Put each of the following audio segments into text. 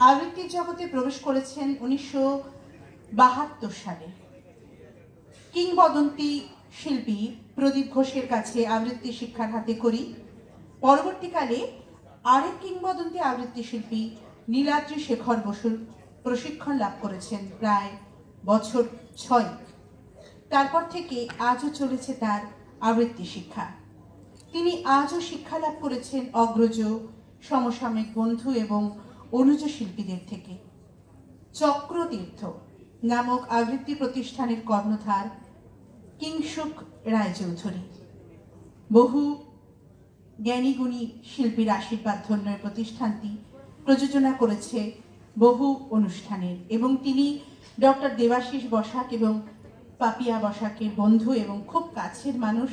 আবৃত্তির জগতে প্রবেশ করেছেন 1972 সালে। কিংবদন্তি শিল্পী প্রদীপ ঘোষের কাছে আবৃত্তি শিক্ষার হাতে করি। পরবর্তীকালে আরেক কিংবদন্তি আবৃত্তি শিল্পী নীলাদ্রি শেখর বসুর প্রশিক্ষণ লাভ করেছেন প্রায় বছর 6। তারপর থেকে আজও চলেছে তার আবৃত্তি শিক্ষা। তিনি আজও শিক্ষা লাভ করেছেন অগ্রজ সমসাময়িক বন্ধু এবং অনুজ শিল্পীদের থেকে। চক্রতীর্থ নামক আবৃত্তি প্রতিষ্ঠানের কর্ণধার কিংসুক রায়চৌধুরী। বহু জ্ঞানীগুণী শিল্পীর আশীর্বাদ ধন্য প্রতিষ্ঠানটি প্রযোজনা করেছে বহু অনুষ্ঠানের এবং তিনি ডক্টর দেবাশিস বসাক এবং পাপিয়া বসাকের বন্ধু এবং খুব কাছের মানুষ।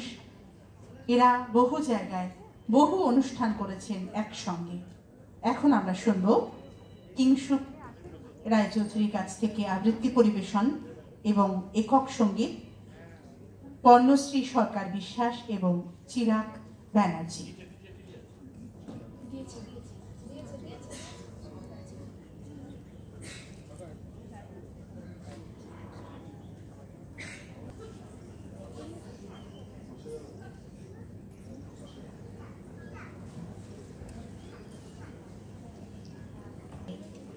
এরা বহু জায়গায় বহু অনুষ্ঠান করেছেন একসঙ্গে। এখন আমরা শুনব কিংসুক রায়চৌধুরীর কাছ থেকে আবৃত্তি পরিবেশন এবং একক সঙ্গীত পর্ণশ্রী সরকার বিশ্বাস এবং চিরাগ ব্যানার্জি।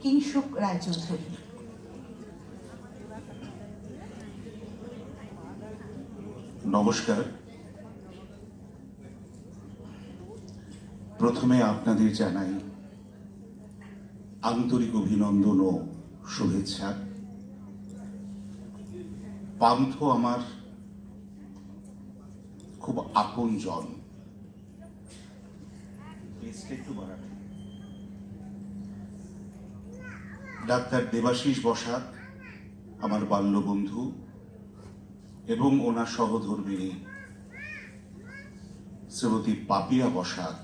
কিংসুক রায়চৌধুরী। নমস্কার। প্রথমে আপনাদের জানাই আন্তরিক অভিনন্দন ও শুভেচ্ছা। পান্থ আমার খুব আপনজন। ডাক্তার দেবাশিস বসাক আমার বাল্যবন্ধু এবং ওনার সহধর্মিণী শ্রীমতী পাপিয়া বসাক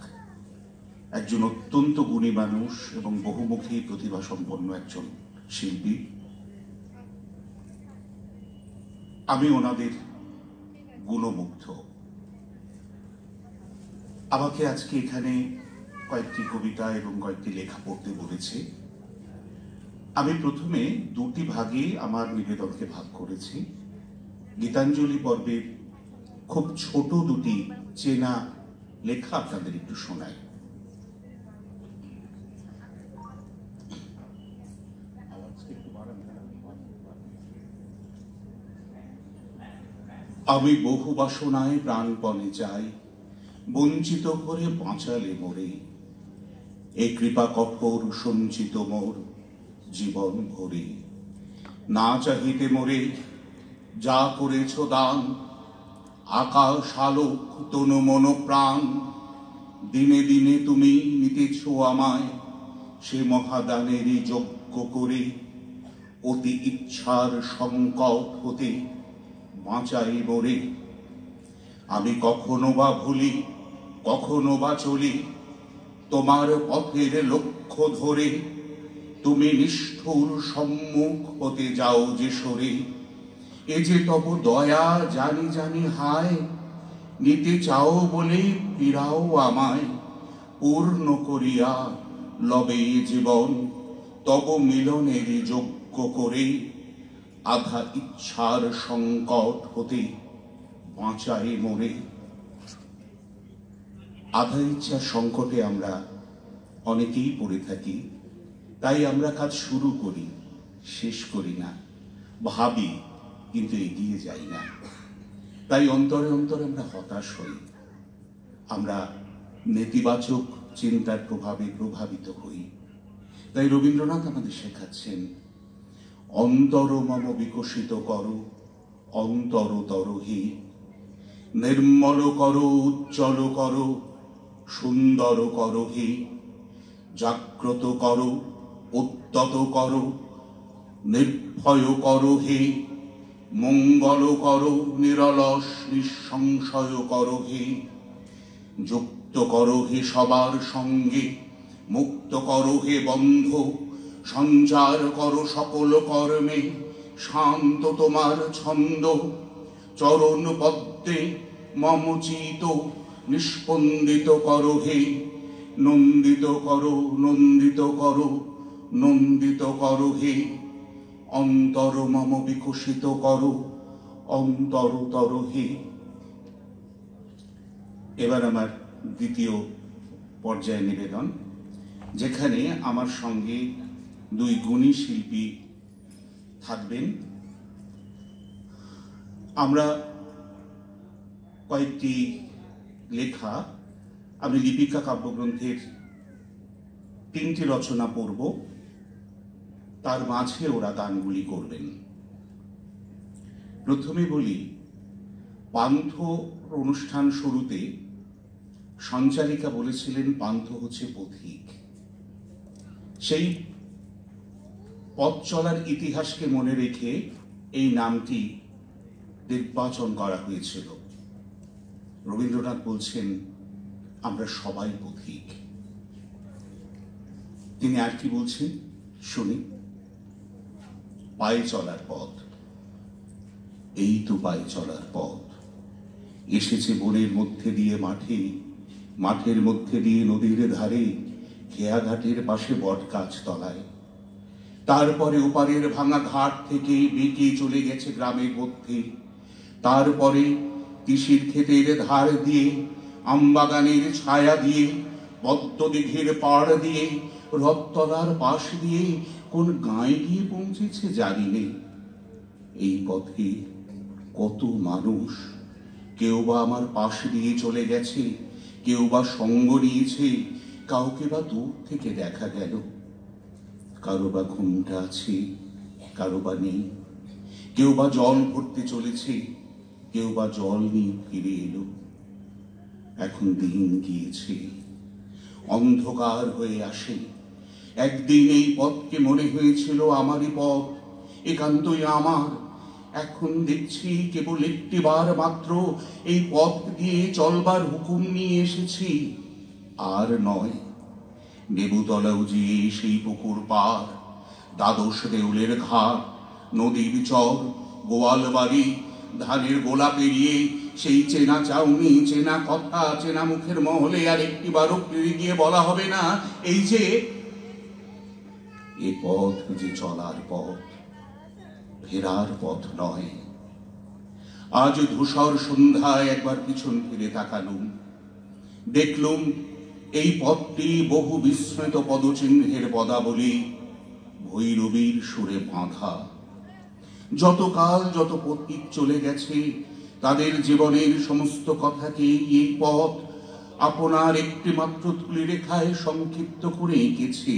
একজন অত্যন্ত গুণী মানুষ এবং বহুমুখী প্রতিভা সম্পন্ন একজন শিল্পী। আমি ওনাদের গুণমুগ্ধ। আমাকে আজকে এখানে কয়েকটি কবিতা এবং কয়েকটি লেখা পড়তে বলেছে। আমি প্রথমে দুটি ভাগে আমার নিবেদনকে ভাগ করেছি। গীতাঞ্জলি পর্বের খুব ছোট দুটি চেনা লেখা আপনাদের একটু শোনাই। আমি বহু বাসনায় প্রাণপণে চাই, বঞ্চিত করে বাঁচালে মোরে, এ কৃপা কঠোর সঞ্চিত মোর জীবন ভরে। না চাহিতে মোরে যা করেছ দান, আকাশ আলোক তনু মন প্রাণ, দিনে দিনে তুমি নিতেছ আমায় সে মহাদানেরই যজ্ঞ করে। অতি ইচ্ছার সংকট হতে বাঁচাই মোরে। আমি কখনো বা ভুলি কখনো বা চলি তোমার পথের লক্ষ্য ধরে। তুমি নিষ্ঠুর সম্মুখ হতে যাও যে সরে, এ যে তব দয়া জানি জানি হায়। নিতে চাও বলে ফিরাও আমায়, পূর্ণ করিয়া লবে জীবন তব মিলনের যজ্ঞ করে। আধা ইচ্ছার সংকট হতে বাঁচাই মোরে। আধা ইচ্ছার সংকটে আমরা অনেকেই পড়ে থাকি। তাই আমরা কাজ শুরু করি, শেষ করি না, ভাবি কিন্তু এগিয়ে যাই না। তাই অন্তরে অন্তরে আমরা হতাশ হই, আমরা নেতিবাচক চিন্তার প্রভাবে প্রভাবিত হই। তাই রবীন্দ্রনাথ আমাদের শেখাচ্ছেন, অন্তর মম বিকশিত করো অন্তরতর হে। নির্মল করো উজ্জ্বল করো সুন্দর করো হে। জাগ্রত করো উদ্যত করো নির্ভয় করো হে। মঙ্গল করো নিরলস নিঃসংশয় করো হে। যুক্ত করো হে সবার সঙ্গে, মুক্ত করো হে বন্ধ। সঞ্চার করো সকল কর্মে, শান্ত তোমার ছন্দ। চরণ পদ্মে মম চিত নিস্পন্দিত করো হে। নন্দিত করো নন্দিত করো হে, অন্তর মম বিকশিত করো অন্তরতর হে। এবার আমার দ্বিতীয় পর্যায়ে নিবেদন, যেখানে আমার সঙ্গে দুই গুণী শিল্পী থাকবেন। আমরা কয়েকটি লেখা, আমি লিপিকা কাব্যগ্রন্থের 3টি রচনা পড়ব, তার মাঝে ওরা গানগুলি করবেন। প্রথমে বলি, পান্থ অনুষ্ঠান শুরুতে সঞ্চারিকা বলেছিলেন পান্থ হচ্ছে পথিক। সেই পথ চলার ইতিহাসকে মনে রেখে এই নামটি নির্বাচন করা হয়েছিল। রবীন্দ্রনাথ বলছেন আমরা সবাই পথিক। তিনি আর কি বলছেন শুনি। পায়ে চলার পথ, এই তো পায়ে চলার পথ, এসেছে বনের মধ্যে দিয়ে মাঠে, মাঠের মধ্যে দিয়ে নদীর ধারে, খেয়াঘাটের পাশে বট গাছ তলায়, তারপরে ওপারের ভাঙা ঘাট থেকে বেঁকে চলে গেছে গ্রামের মধ্যে, তারপরে তিসির ক্ষেতের ধার দিয়ে, আমবাগানের ছায়া দিয়ে, পদ্মদিঘির পাড় দিয়ে, রথতলার পাশ দিয়ে কোন গাঁয়ে গিয়ে পৌঁছেছে জানি নেই। এই পথে কত মানুষ, কেউ বা আমার পাশ দিয়ে চলে গেছে, কেউ বা সঙ্গ নিয়েছে, কাউকে বা দূর থেকে দেখা গেল, কারো বা ঘুমটা আছে, কারো বা নেই, কেউ বা জল ভরতে চলেছে, কেউ বা জল নিয়ে ফিরে এলো। এখন দিন গিয়েছে, অন্ধকার হয়ে আসে। একদিন এই পথকে মনে হয়েছিল আমারই পথ, একান্তই আমার। এখন দেখছি কেবল একটি বার মাত্র এই পথ দিয়ে চলবার হুকুম নিয়ে এসেছি, আর নয়। নেবুতলা উজিয়ে সেই পুকুর পার, দ্বাদশ দেউলের ঘাট, নদীর চর, গোয়াল বাড়ি, ধানের গোলা পেরিয়ে সেই চেনা চাউনি, চেনা কথা, চেনা মুখের মহলে আর একটি বারও ফিরে গিয়ে বলা হবে না এই যে এ পথ যে চলার পথ, ফেরার পথ নয়। আজ ধূসর সন্ধ্যায় একবার পিছন ফিরে তাকালুম, দেখলুম এই পথটি বহু বিস্মৃত পদচিহ্নের পদাবলী, ভৈরবীর সুরে বাঁধা। যতকাল যত পথিক চলে গেছে, তাদের জীবনের সমস্ত কথাকে এই পথ আপনার একটি মাত্র তুলি রেখায় সংক্ষিপ্ত করে এঁকেছে।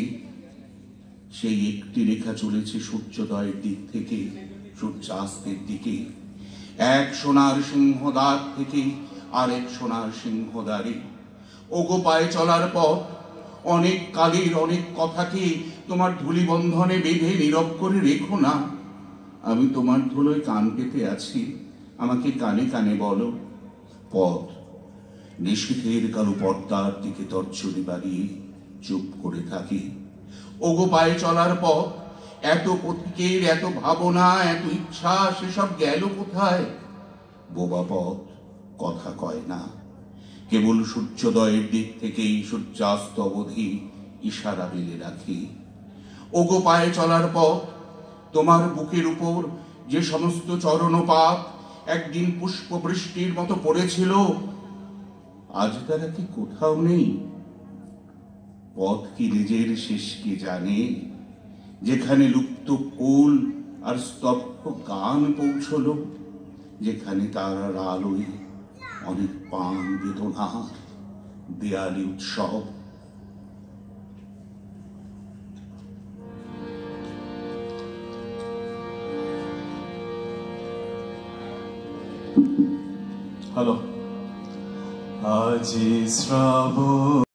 সেই একটি রেখা চলেছে সূর্যোদয়ের দিক থেকে সূর্যাস্তের দিকে, এক সোনার সিংহদ্বার থেকে আরেক সোনার সিংহদ্বারে। ওগো পায়ে চলার পথ, অনেক কালের অনেক কথাকে তোমার ধূলি বন্ধনে বেঁধে নীরব করে রেখো না। আমি তোমার ধুলোয় কান পেতে আছি, আমাকে কানে কানে বলো। পথ নিশীথের কালো পর্দার দিকে তর্জনী বাড়িয়ে চুপ করে থাকি। ওগো পায়ে চলার পথ, এত পথিকের এত ভাবনা, এত ইচ্ছা, সেসব গেল কোথায়? বোবা পথ কথা কয় না, কেবল সূর্যোদয়ের দিক থেকেই সূর্যাস্ত অবধি ইশারা বেলে রাখে। ওগো পায়ে চলার পথ, তোমার বুকের উপর যে সমস্ত চরণপাত একদিন পুষ্প বৃষ্টির মতো পড়েছিল, আজ তারা কি কোথাও নেই? পথ কি নিজের শেষ কি জানে, যেখানে লুপ্ত ফুল আর স্তব্ধ গান পৌঁছল, যেখানে তারার আলোয় অনেক পান বেদনার দেয়ালি উৎসব। হ্যালো। আজি শ্রাবণ